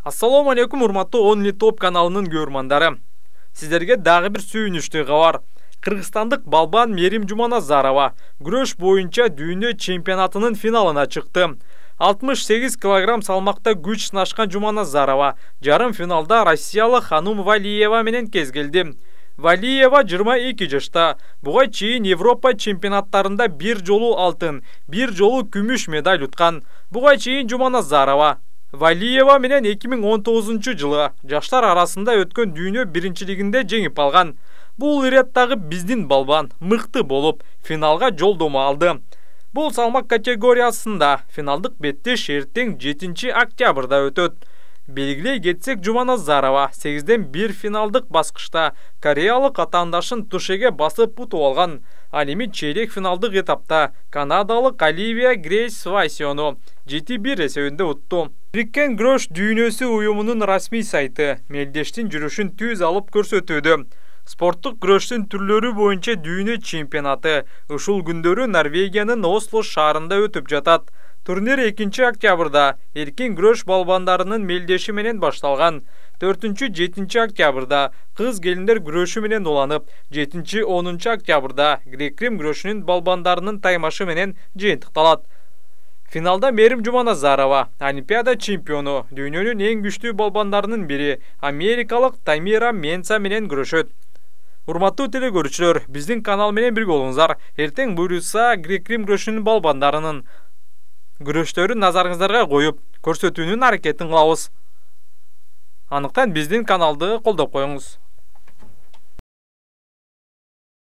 Assalamu alaikum, урматтуу Only Top каналынын көрмандары. Сиздерге дагы бир сүйүнүчтүү кабар. Кыргызстандык балбан Мерим Жуманазарова күрөш боюнча дүйнө чемпионатынын финалына чыкты. 68 килограмм салмакта күч сынашкан Жуманазарова жарым финалда россиялык Ханум Валиева менен кезгелди. Валиева 22 жашта. Буга чейин Европа чемпионаттарында бир жолу алтын, бир жолу күмүш медаль уткан. Буга чейин Жуманазарова Валиева менен 2019 жылы жаштар арасында өткөн дүйнө биринчилигинде жеңип алган. Бул иреттагы биздин балбан мыкты болуп, финалга жолдомо алды. Бул салмак категориясында финалдык беттеш эртең 7 октябрда өтөт. Белгилей кетсек, Жуманазарова 8ден 1 финалдык баскычта кореялык атаандашын тушеге басып утуп алган. Ал эми чейрек финалдык этапта канадалык Оливия Грейс Вайсиону 7-1 эсебинде утту. Бириккен күрөш дүйнөсү уюмунун расмий сайты мелдештин жүрүшүн түз алып көрсөтүүдө. Спорттук күрөштүн түрлөрү боюнча дүйнө чемпионаты ушул күндөрү Норвегиянын Осло шаарында өтүп жатат. Турнир 2 октябрда эркин күрөш балбандарынын мелдеши менен башталган. 4-7 октябрда кыз келиндер күрөшү менен уланып, 7-10 октябрда грек-рим күрөшүнүн балбандарынын таймашы менен жыйынтыкталат. Финалда Мерим Жуманазарова, Олимпиада чемпиону, дүйнөнүн эң күчтүү балбандарынын бири, америкалык Тамира Менса менен күрөшөт. Урматтуу телекөрүүчүлөр, биздин канал менен бирге болуңуздар. Эртең буйруса грек-рим күрөшүнүн балбандарынын күрөштөрүн назарыңыздарга коюп, көрсөтүүнүн аракетин кылабыз. Андыктан биздин каналды колдоп коюңуз.